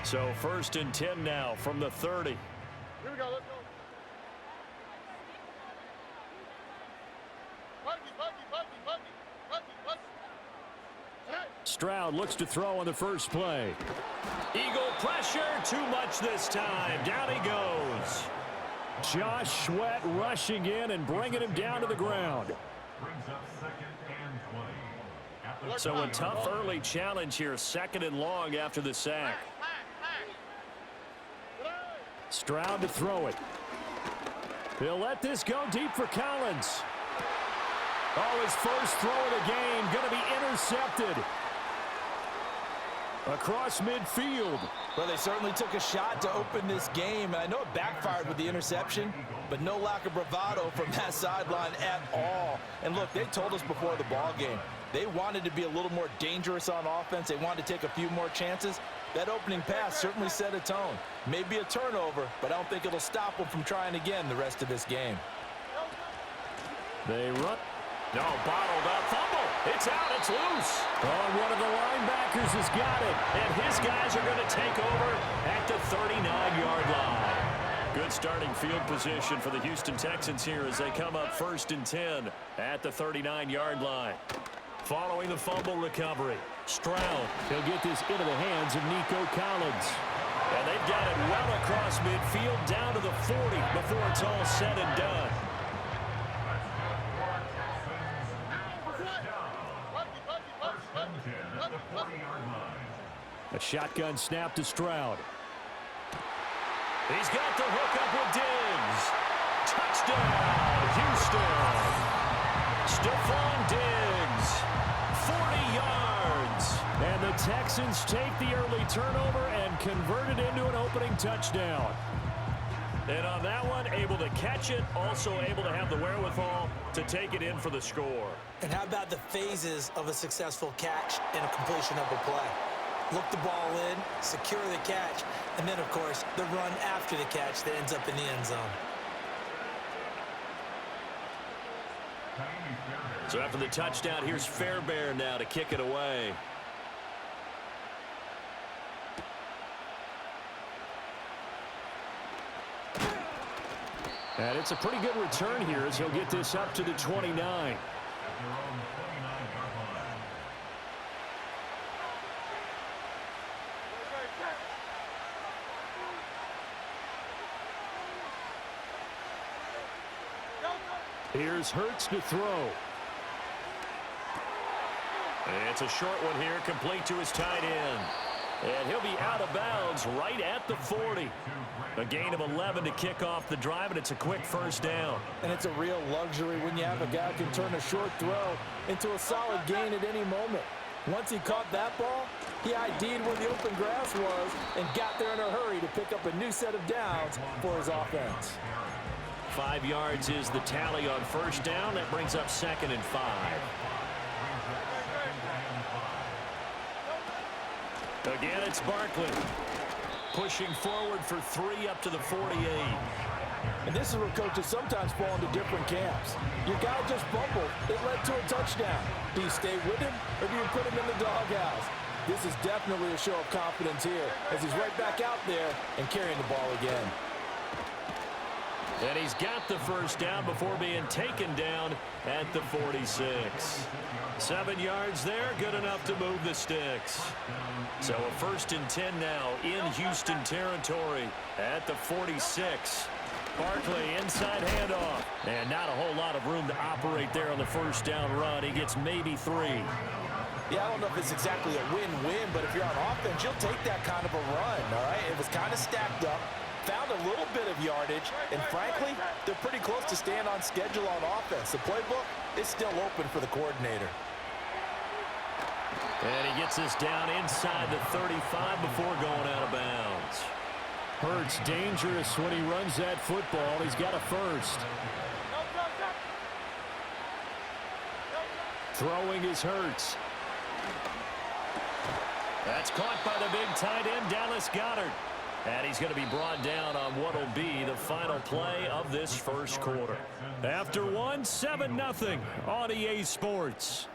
So 1st and 10 now from the 30. Here we go, let's go. Stroud looks to throw on the first play. Eagle pressure, too much this time. Down he goes. Josh Sweat rushing in and bringing him down to the ground. Brings up 2nd and 20. So a tough early challenge here, 2nd and long after the sack. Stroud to throw it. He'll let this go deep for Collins. Oh, his first throw of the game going to be intercepted. Across midfield. Well, they certainly took a shot to open this game, and I know it backfired with the interception, but no lack of bravado from that sideline at all. And look, they told us before the ball game, they wanted to be a little more dangerous on offense. They wanted to take a few more chances. That opening pass certainly set a tone. Maybe a turnover, but I don't think it'll stop them from trying again the rest of this game. They run. No, bottled up. Fumble. It's out. It's loose. Oh, one of the linebackers has got it. And his guys are going to take over at the 39-yard line. Good starting field position for the Houston Texans here as they come up 1st and 10 at the 39-yard line. Following the fumble recovery, Stroud. He'll get this into the hands of Nico Collins. And they've got it well across midfield down to the 40 before it's all said and done. A shotgun snap to Stroud. He's got the hook up with Diggs. Touchdown, Houston. Stephon Diggs, 40 yards. And the Texans take the early turnover and convert it into an opening touchdown. And on that one, able to catch it, also able to have the wherewithal to take it in for the score. And how about the phases of a successful catch and a completion of a play? Look the ball in, secure the catch, and then, of course, the run after the catch that ends up in the end zone. So after the touchdown, here's Fairbairn now to kick it away. And it's a pretty good return here as he'll get this up to the 29. Here's Hurts to throw. It's a short one here, complete to his tight end. And he'll be out of bounds right at the 40. A gain of 11 to kick off the drive, and it's a quick first down. And it's a real luxury when you have a guy who can turn a short throw into a solid gain at any moment. Once he caught that ball, he ID'd where the open grass was and got there in a hurry to pick up a new set of downs for his offense. 5 yards is the tally on first down. That brings up 2nd and 5. Again, it's Barkley. Pushing forward for 3 up to the 48. And this is where coaches sometimes fall into different camps. Your guy just fumbled. It led to a touchdown. Do you stay with him or do you put him in the doghouse? This is definitely a show of confidence here as he's right back out there and carrying the ball again. And he's got the first down before being taken down at the 46. 7 yards there, good enough to move the sticks. So a 1st and 10 now in Houston territory at the 46. Barkley inside handoff. And not a whole lot of room to operate there on the first down run. He gets maybe 3. Yeah, I don't know if it's exactly a win-win, but if you're on offense, you'll take that kind of a run, all right? It was kind of stacked up. Found a little bit of yardage, and frankly, they're pretty close to staying on schedule on offense. The playbook is still open for the coordinator. And he gets this down inside the 35 before going out of bounds. Hurts dangerous when he runs that football. He's got a first. Throwing is Hurts. That's caught by the big tight end, Dallas Goedert. And he's going to be brought down on what will be the final play of this first quarter. After one, 7-0 on EA Sports.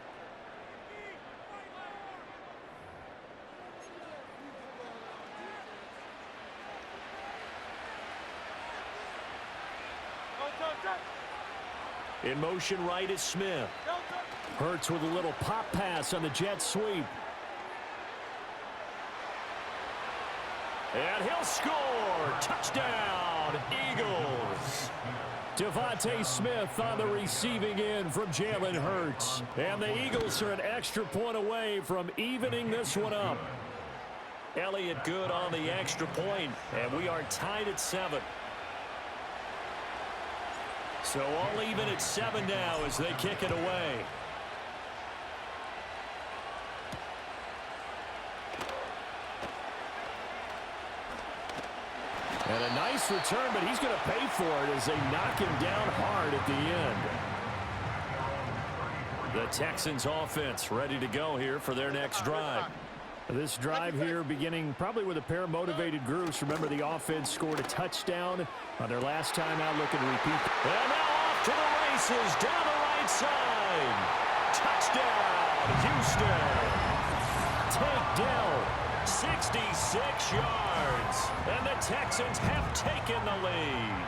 In motion right is Smith. Hurts with a little pop pass on the jet sweep. And he'll score. Touchdown, Eagles. Devontae Smith on the receiving end from Jalen Hurts. And the Eagles are an extra point away from evening this one up. Elliott good on the extra point, and we are tied at 7. So all even at 7 now as they kick it away. And a nice return, but he's going to pay for it as they knock him down hard at the end. The Texans offense ready to go here for their next drive. This drive here beginning probably with a pair of motivated groups. Remember, the offense scored a touchdown on their last time out. Looking to repeat. And now off to the races down the right side. Touchdown, Houston. Takedown. 66 yards, and the Texans have taken the lead.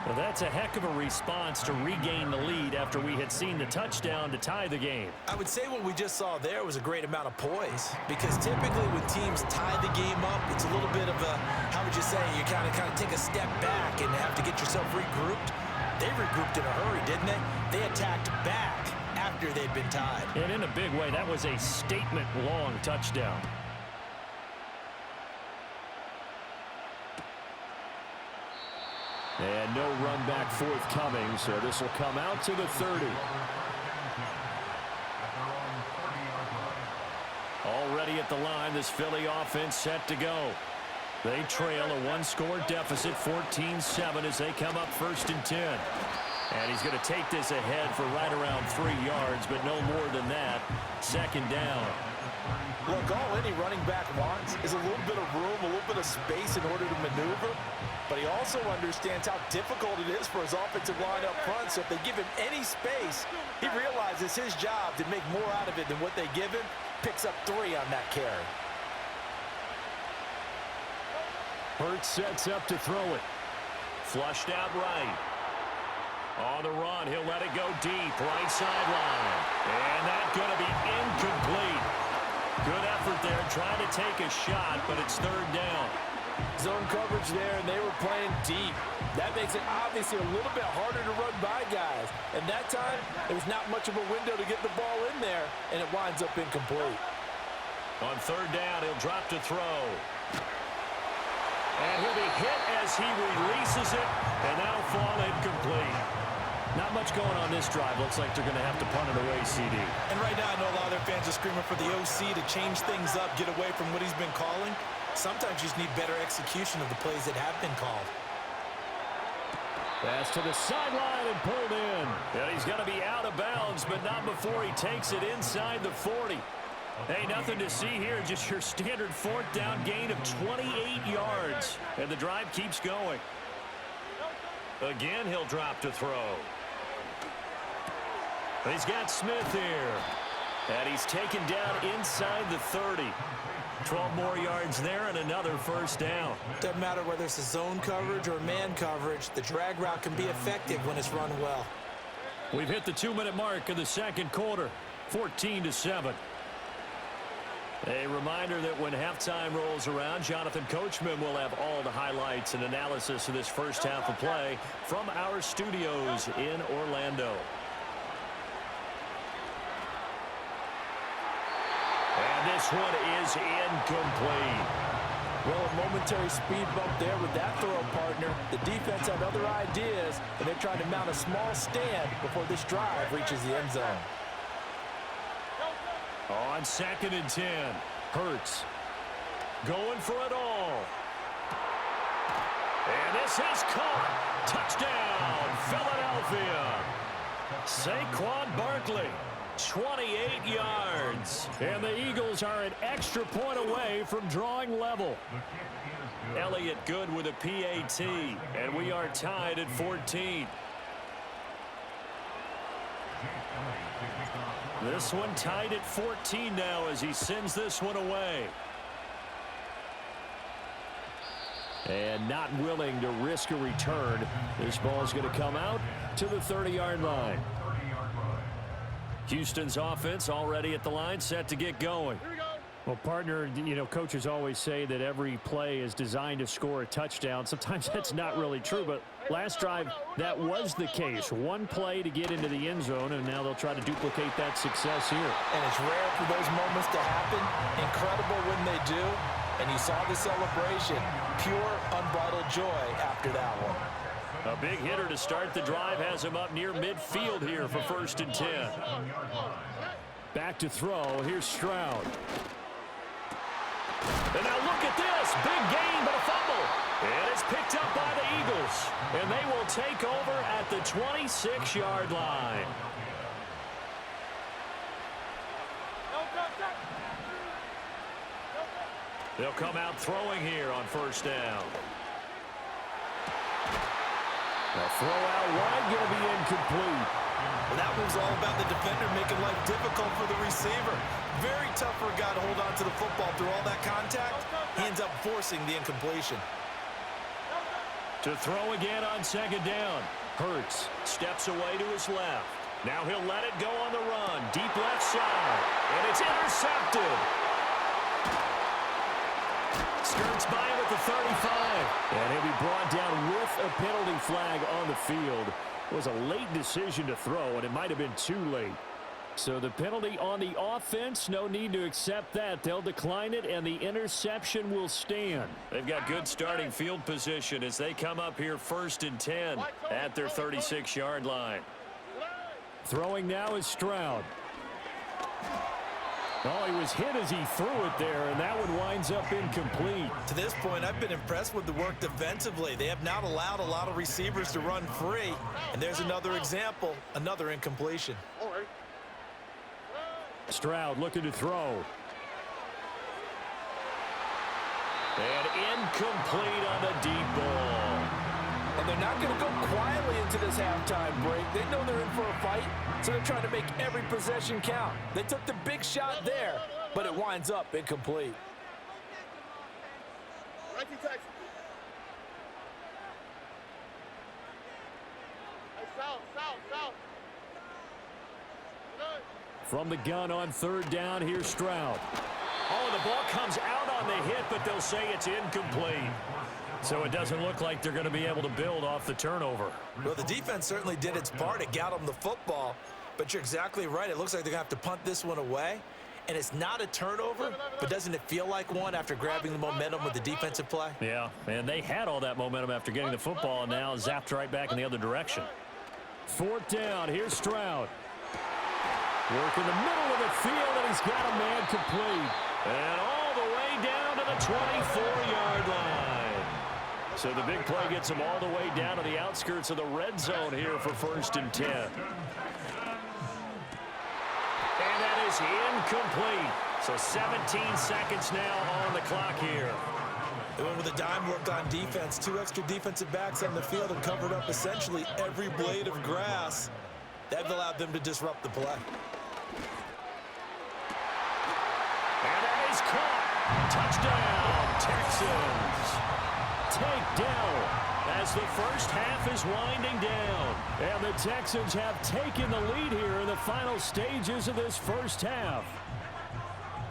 Well, that's a heck of a response to regain the lead after we had seen the touchdown to tie the game. I would say what we just saw there was a great amount of poise, because typically when teams tie the game up, it's a little bit of a, how would you say, you kind of take a step back and have to get yourself regrouped. They regrouped in a hurry, didn't they? They attacked back after they'd been tied. And in a big way, that was a statement-long touchdown. And no run back forthcoming, so this will come out to the 30. Already at the line, this Philly offense set to go. They trail a one-score deficit, 14-7, as they come up 1st and 10. And he's going to take this ahead for right around 3 yards, but no more than that. 2nd down. Look, all any running back wants is a little bit of room, a little bit of space in order to maneuver. But he also understands how difficult it is for his offensive line up front. So if they give him any space, he realizes his job to make more out of it than what they give him. Picks up 3 on that carry. Hurts sets up to throw it. Flushed out right. On the run, he'll let it go deep, right sideline. And that's going to be incomplete. Good effort there, trying to take a shot, but it's 3rd down. Zone coverage there, and they were playing deep. That makes it obviously a little bit harder to run by guys. And that time, there was not much of a window to get the ball in there, and it winds up incomplete. On 3rd down, he'll drop to throw. And he'll be hit as he releases it, and that'll fall incomplete. Not much going on this drive. Looks like they're going to have to punt it away, CD. And right now, I know a lot of their fans are screaming for the OC to change things up, get away from what he's been calling. Sometimes you just need better execution of the plays that have been called. Pass to the sideline and pulled in. And he's going to be out of bounds, but not before he takes it inside the 40. Hey, nothing to see here, just your standard 4th down gain of 28 yards. And the drive keeps going. Again, he'll drop to throw. He's got Smith here. And he's taken down inside the 30. 12 more yards there and another 1st down. Doesn't matter whether it's a zone coverage or man coverage, the drag route can be effective when it's run well. We've hit the 2-minute mark of the 2nd quarter, 14-7. A reminder that when halftime rolls around, Jonathan Coachman will have all the highlights and analysis of this first half of play from our studios in Orlando. And this one is incomplete. Well, a momentary speed bump there with that throw, partner. The defense had other ideas, and they're trying to mount a small stand before this drive reaches the end zone. On 2nd and 10, Hurts going for it all. And this is caught. Touchdown, Philadelphia. Saquon Barkley, 28 yards. And the Eagles are an extra point away from drawing level. Elliott good with a PAT, and we are tied at 14. This one tied at 14 now as he sends this one away. And not willing to risk a return. This ball is going to come out to the 30-yard line. Houston's offense already at the line, set to get going. Well, partner, you know, coaches always say that every play is designed to score a touchdown. Sometimes that's not really true, but last drive, that was the case. One play to get into the end zone, and now they'll try to duplicate that success here. And it's rare for those moments to happen. Incredible when they do. And you saw the celebration. Pure, unbridled joy after that one. A big hitter to start the drive has him up near midfield here for 1st and 10. Back to throw. Here's Stroud. And now look at this. Big gain, but a fumble. And it's picked up by the Eagles. And they will take over at the 26-yard line. They'll come out throwing here on 1st down. A throw out wide, going to be incomplete. Well, that was all about the defender making life difficult for the receiver. Very tough for a guy to hold on to the football through all that contact. He ends up forcing the incompletion. To throw again on 2nd down. Hurts steps away to his left. Now he'll let it go on the run. Deep left side. And it's intercepted. Skirts by him at the 35. And he'll be brought down with a penalty flag on the field. It was a late decision to throw, and it might have been too late. So the penalty on the offense, no need to accept that. They'll decline it, and the interception will stand. They've got good starting field position as they come up here 1st and 10 at their 36-yard line. Throwing now is Stroud. Oh, he was hit as he threw it there, and that one winds up incomplete. To this point, I've been impressed with the work defensively. They have not allowed a lot of receivers to run free. And there's another example, another incompletion. Stroud looking to throw. And incomplete on the deep ball. And they're not going to go quietly into this halftime break. They know they're in for a fight, so they're trying to make every possession count. They took the big shot there, but it winds up incomplete. From the gun on 3rd down, here's Stroud. Oh, the ball comes out on the hit, but they'll say it's incomplete. So it doesn't look like they're going to be able to build off the turnover. Well, the defense certainly did its part. It got them the football. But you're exactly right. It looks like they're going to have to punt this one away. And it's not a turnover, but doesn't it feel like one after grabbing the momentum with the defensive play? Yeah, and they had all that momentum after getting the football, and now zapped right back in the other direction. 4th down, here's Stroud. Work in the middle of the field, and he's got a man complete. And all the way down to the 24-yard line. So the big play gets him all the way down to the outskirts of the red zone here for 1st and 10. And that is incomplete. So 17 seconds now on the clock here. They went with a dime work on defense. 2 extra defensive backs on the field and covered up essentially every blade of grass. That allowed them to disrupt the play. And that is caught. Touchdown, Texans. Takedown as the first half is winding down. And the Texans have taken the lead here in the final stages of this first half.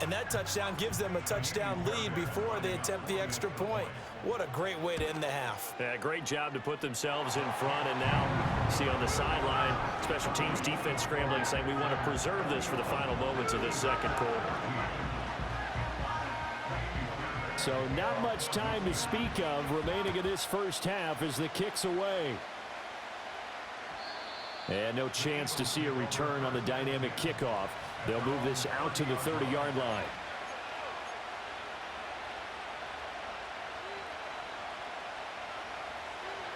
And that touchdown gives them a touchdown lead before they attempt the extra point. What a great way to end the half. Yeah, great job to put themselves in front. And now, see on the sideline, special teams defense scrambling, saying we want to preserve this for the final moments of this second quarter. So not much time to speak of remaining in this first half as the kick's away. And no chance to see a return on the dynamic kickoff. They'll move this out to the 30-yard line.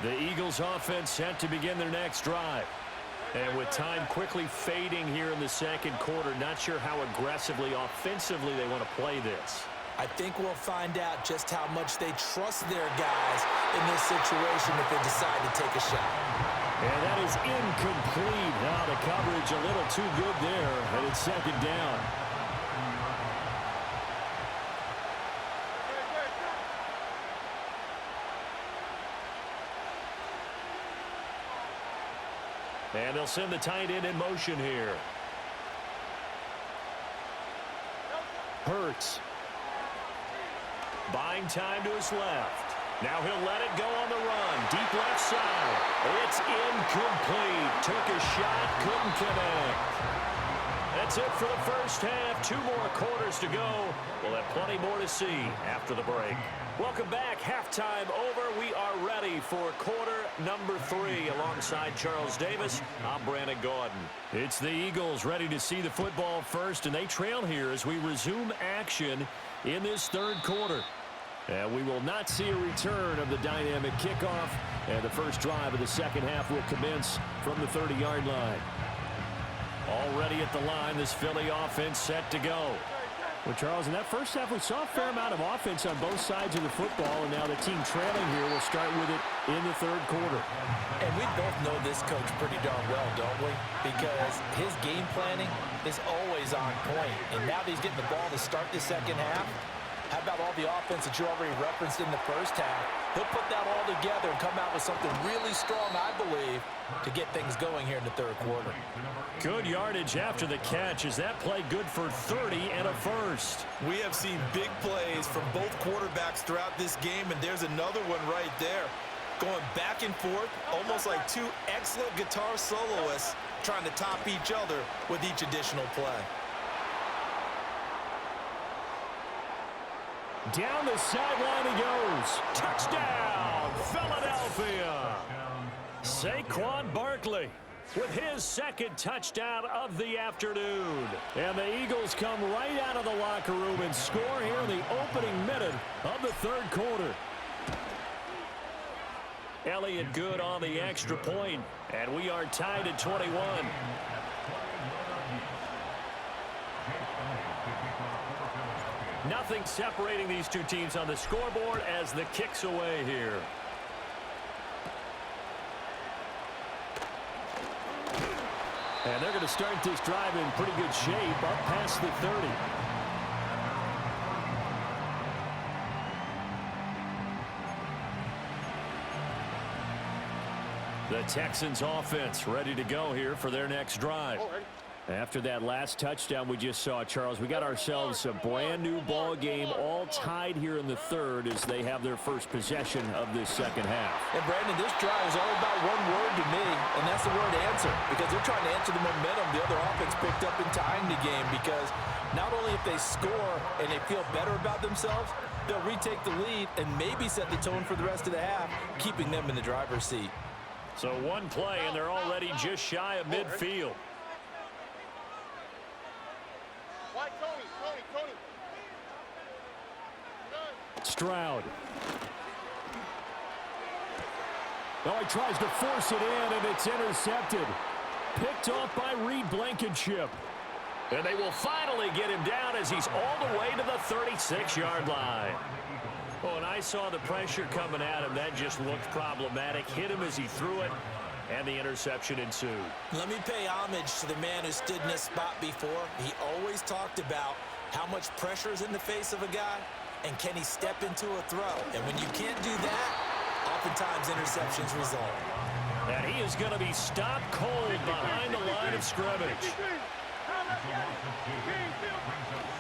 The Eagles offense set to begin their next drive. And with time quickly fading here in the second quarter, not sure how aggressively, offensively they want to play this. I think we'll find out just how much they trust their guys in this situation if they decide to take a shot. And that is incomplete. Now the coverage a little too good there, and it's 2nd down. And they'll send the tight end in motion here. Hurts. Buying time to his left. Now he'll let it go on the run. Deep left side. It's incomplete. Took a shot, couldn't connect. That's it for the first half. 2 more quarters to go. We'll have plenty more to see after the break. Welcome back. Halftime over. We are ready for quarter number 3. Alongside Charles Davis, I'm Brandon Gaudin. It's the Eagles ready to see the football first, and they trail here as we resume action in this third quarter. And we will not see a return of the dynamic kickoff, and the first drive of the second half will commence from the 30-yard line. Already at the line, this Philly offense set to go. Well, Charles, in that first half, we saw a fair amount of offense on both sides of the football, and now the team trailing here will start with it in the third quarter. And we both know this coach pretty darn well, don't we? Because his game planning is always on point. And now that he's getting the ball to start the second half, how about all the offense that you already referenced in the first half? He'll put that all together and come out with something really strong, I believe, to get things going here in the third quarter. Good yardage after the catch. Is that play good for 30 and a first? We have seen big plays from both quarterbacks throughout this game, and there's another one right there. Going back and forth, almost like 2 excellent guitar soloists trying to top each other with each additional play. Down the sideline he goes. Touchdown, Philadelphia. Saquon Barkley with his second touchdown of the afternoon. And the Eagles come right out of the locker room and score here in the opening minute of the third quarter. Elliott good on the extra point, and we are tied at 21. Nothing separating these two teams on the scoreboard as the kick's away here. And they're going to start this drive in pretty good shape up past the 30. The Texans offense ready to go here for their next drive. After that last touchdown we just saw, Charles, we got ourselves a brand new ball game, all tied here in the third as they have their first possession of this second half. And Brandon, this drive is all about one word to me, and that's the word answer, because they're trying to answer the momentum the other offense picked up in tying the game, because not only if they score and they feel better about themselves, they'll retake the lead and maybe set the tone for the rest of the half, keeping them in the driver's seat. So one play and they're already just shy of midfield. Stroud. Oh, he tries to force it in, and it's intercepted. Picked off by Reed Blankenship. And they will finally get him down as he's all the way to the 36-yard line. Oh, and I saw the pressure coming at him. That just looked problematic. Hit him as he threw it, and the interception ensued. Let me pay homage to the man who stood in this spot before. He always talked about how much pressure is in the face of a guy, and can he step into a throw? And when you can't do that, oftentimes interceptions result. And he is going to be stopped cold behind the line of scrimmage.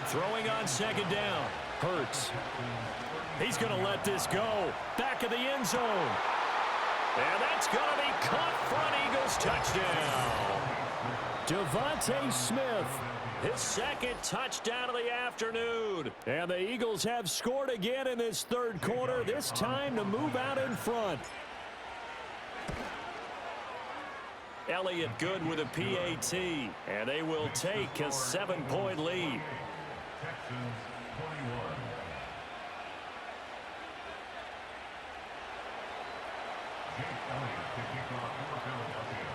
Throwing on second down. Hurts. He's going to let this go. Back of the end zone. And that's going to be caught for an Eagles touchdown. Devontae Smith. His second touchdown of the afternoon. And the Eagles have scored again in this third quarter, this time to move out in front. Elliott good with a PAT, and they will take a 7-point lead. Texans 21. Jake Elliott to kick off for Philadelphia.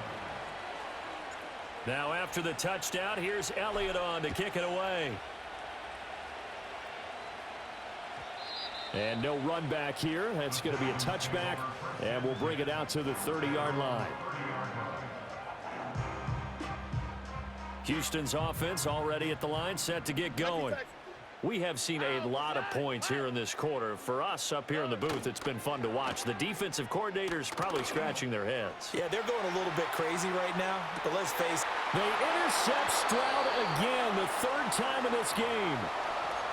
Now after the touchdown, here's Elliott on to kick it away. And no run back here. That's going to be a touchback, and we'll bring it out to the 30-yard line. Houston's offense already at the line, set to get going. We have seen a lot of points here in this quarter. For us up here in the booth, it's been fun to watch. The defensive coordinators probably scratching their heads. Yeah, they're going a little bit crazy right now, but let's face it. They intercept Stroud again, the third time in this game.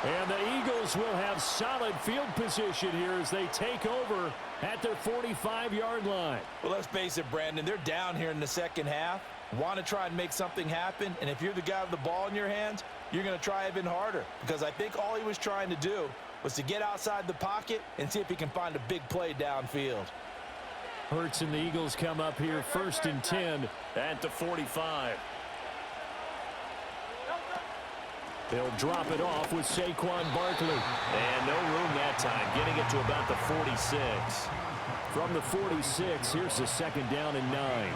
And the Eagles will have solid field position here as they take over at their 45-yard line. Well, let's face it, Brandon, they're down here in the second half. Want to try and make something happen, and if you're the guy with the ball in your hands, you're going to try even harder, because I think all he was trying to do was to get outside the pocket and see if he can find a big play downfield. Hurts and the Eagles come up here 1st and 10 at the 45. They'll drop it off with Saquon Barkley. And no room that time, getting it to about the 46. From the 46, here's the 2nd down and 9.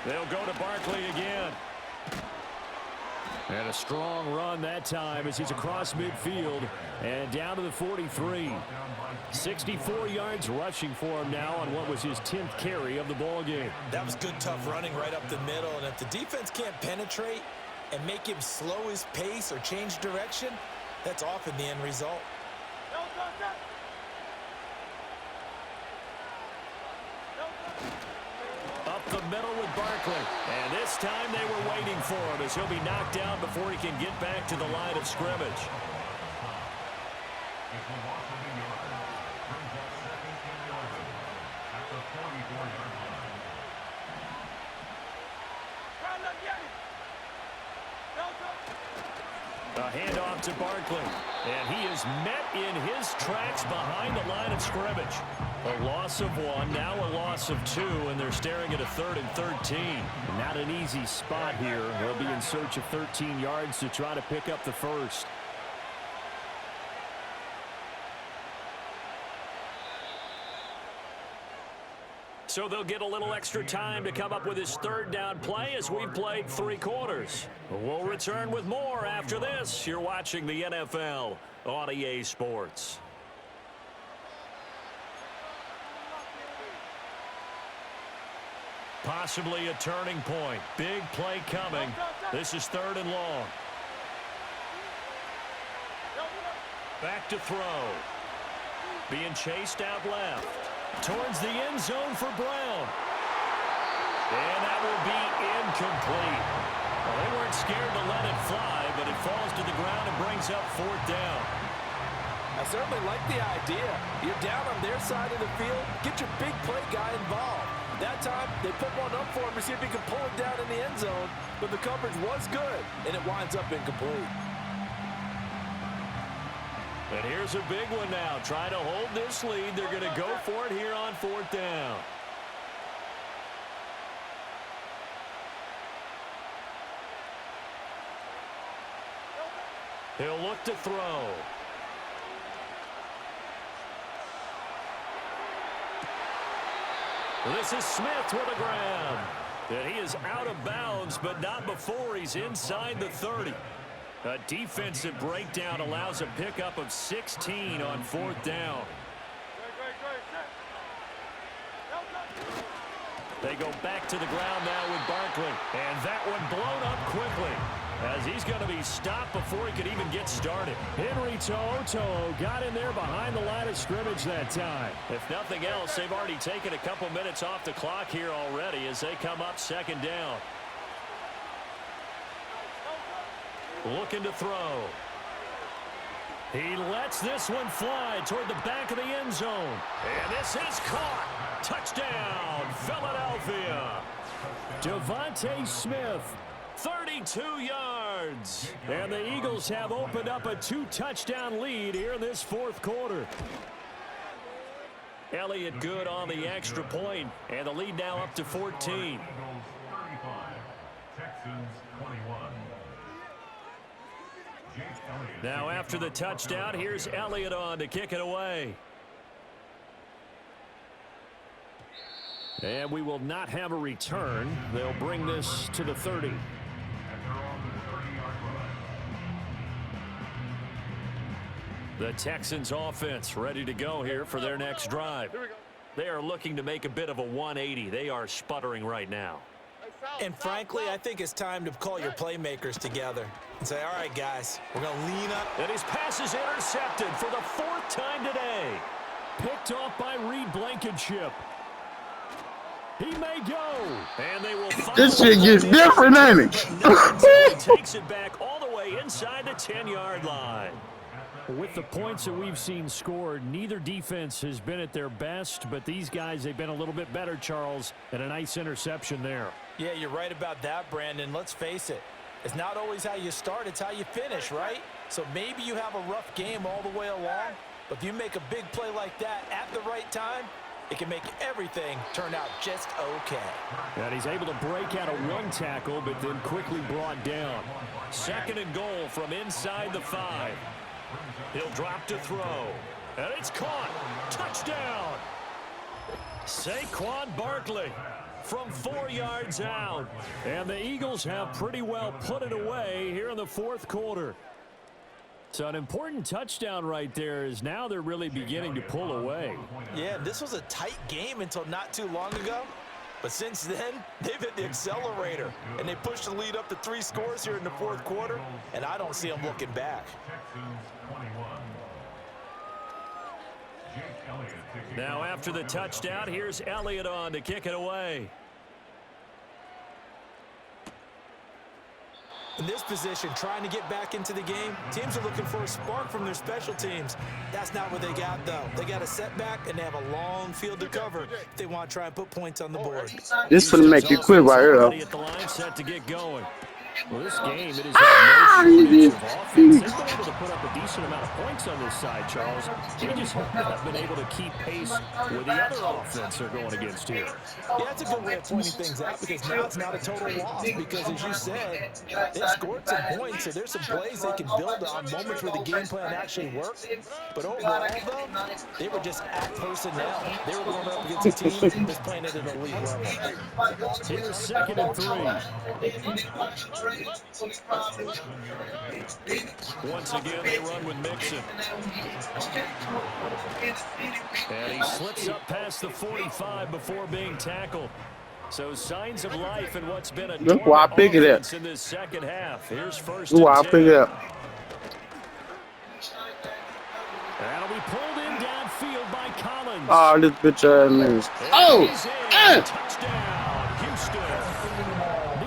They'll go to Barkley again. And a strong run that time as he's across midfield and down to the 43. 64 yards rushing for him now on what was his 10th carry of the ball game. That was good, tough running right up the middle. And if the defense can't penetrate and make him slow his pace or change direction, that's often the end result. Up the middle with Barkley. And this time they were waiting for him as he'll be knocked down before he can get back to the line of scrimmage. A handoff to Barkley, and he is met in his tracks behind the line of scrimmage. A loss of 1, now a loss of 2, and they're staring at a 3rd and 13. Not an easy spot here. They'll be in search of 13 yards to try to pick up the first. So they'll get a little extra time to come up with his 3rd down play as we've played 3 quarters. We'll return with more after this. You're watching the NFL on EA Sports. Possibly a turning point. Big play coming. This is 3rd and long. Back to throw. Being chased out left. Towards the end zone for Brown. And that will be incomplete. Well, they weren't scared to let it fly, but it falls to the ground and brings up 4th down. I certainly like the idea. You're down on their side of the field. Get your big play guy involved. That time, they put one up for him to see if he could pull it down in the end zone, but the coverage was good, and it winds up incomplete. And here's a big one now. Trying to hold this lead. They're going to go for it here on 4th down. He'll look to throw. This is Smith with a grab. And he is out of bounds, but not before he's inside the 30. A defensive breakdown allows a pickup of 16 on 4th down. They go back to the ground now with Barkley. And that one blown up quickly as he's going to be stopped before he could even get started. Henry To'oTo'o got in there behind the line of scrimmage that time. If nothing else, they've already taken a couple minutes off the clock here already as they come up 2nd down. Looking to throw. He lets this one fly toward the back of the end zone. And this is caught. Touchdown, Philadelphia. Devontae Smith, 32 yards. And the Eagles have opened up a 2-touchdown lead here in this 4th quarter. Elliott good on the extra point, and the lead now up to 14. Now after the touchdown, here's Elliott on to kick it away. And we will not have a return. They'll bring this to the 30. The Texans offense ready to go here for their next drive. They are looking to make a bit of a 180. They are sputtering right now. And frankly, I think it's time to call your playmakers together and say, all right, guys, we're going to lean up. And his pass is intercepted for the 4th time today. Picked off by Reed Blankenship. He may go. And they will This shit gets different, ain't it? He takes it back all the way inside the 10-yard line. With the points that we've seen scored, neither defense has been at their best, but these guys, they've been a little bit better, Charles, and a nice interception there. Yeah, you're right about that, Brandon. Let's face it. It's not always how you start, it's how you finish, right? So maybe you have a rough game all the way along, but if you make a big play like that at the right time, it can make everything turn out just okay. And he's able to break out of one tackle, but then quickly brought down. 2nd and goal from inside the 5. He'll drop to throw. And it's caught. Touchdown. Saquon Barkley from 4 yards out. And the Eagles have pretty well put it away here in the 4th quarter. So an important touchdown right there is now they're really beginning to pull away. Yeah, this was a tight game until not too long ago. But since then, they've hit the accelerator, and they pushed the lead up to 3 scores here in the 4th quarter, and I don't see them looking back. Now after the touchdown, here's Elliott on to kick it away. In this position, trying to get back into the game, teams are looking for a spark from their special teams. That's not what they got, though. They got a setback, and they have a long field to cover if they want to try and put points on the board. This gonna make you quit right here, though. At the line, set to get going. Well, this game, it is had no shortage of offense. They've been able to put up a decent amount of points on this side, Charles. They just haven't been able to keep pace with the other offense they're going against here. Yeah, that's a good way of pointing things out because now it's not a total loss because, as you said, they've scored some points, so there's some plays they can build on, moments where the game plan actually worked. But overall, though, they were just at personnel. They were going up against a team that's playing at an elite level. Here's 2nd and 3. Once again, they run with Mixon. And he slips up past the 45 before being tackled. So signs of life in what's been a Look where I pick it up. in this 2nd half. Here's 1st Ooh, I'll and 10. pick it up. That'll be pulled in downfield by Collins. Oh, this bitch ass niggas. Oh! He's in. Touchdown, Houston.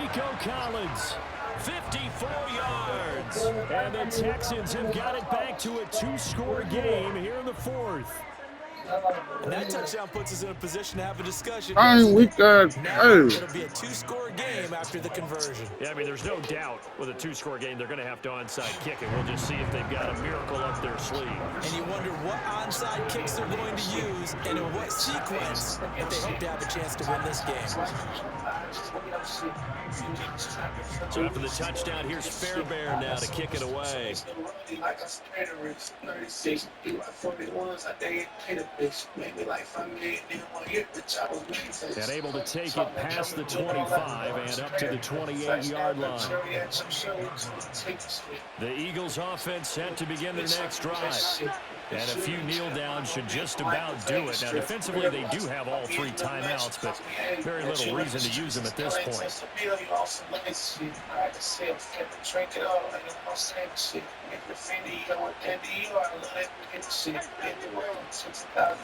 Nico Collins. 54 yards. And the Texans have got it back to a 2-score game here in the 4th. And that touchdown puts us in a position to have a discussion. I'm weak as Now it'll be a 2-score game after the conversion. Yeah, I mean, there's no doubt with a 2-score game, they're going to have to onside kick it. We'll just see if they've got a miracle up their sleeve. And you wonder what onside kicks they're going to use and in what sequence if they hope to have a chance to win this game. So after the touchdown, here's Fairbairn now to kick it away. And able to take it past the 25 and up to the 28-yard line. The Eagles offense set to begin their next drive. And a few kneel downs should just about do it. Now, defensively, they do have all 3 timeouts, but very little reason to use them at this point.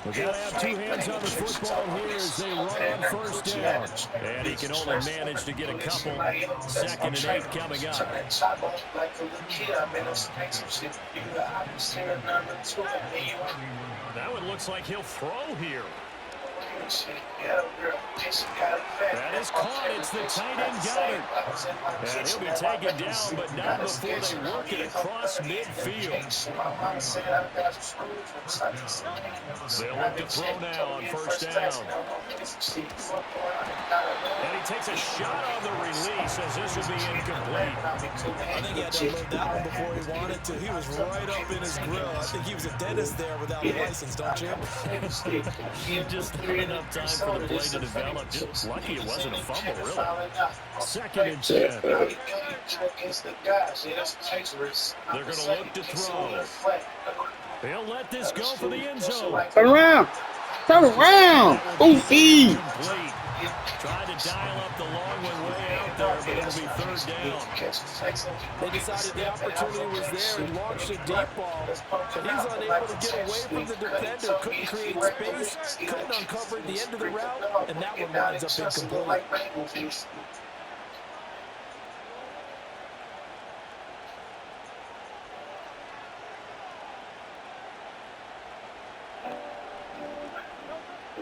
We've got to have 2 hands on the football here as they run on 1st down. And he can only manage to get a couple. 2nd and 8 coming up. That one looks like he'll throw here. That is caught. It's the tight end Goddard. And he'll be taken down, but not before they work it across midfield. They'll look to throw now on 1st down. And he takes a shot on the release as this will be incomplete. I think he had to unload that one before he wanted to. He was right up in his grill. I think he was a dentist there without a license, don't you? Just not enough time for the play to develop. Just lucky it wasn't a fumble, really. 2nd and 10. They're going to look to throw. They'll let this go for the end zone. Turn around! Turn around! Goofy! Complete. Tried to dial up the long one way out there, but it'll be third down. They decided the opportunity was there and launched a deep ball, but he's unable to get away from the defender. Couldn't create space, couldn't uncover the end of the route, and that one winds up incomplete.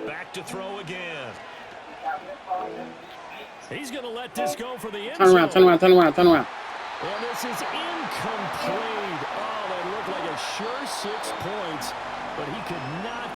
Back to throw again. He's going to let this go for the end Turn around, zone. turn around, turn around, turn around. And this is incomplete. Oh, that looked like a sure 6 points, but he could not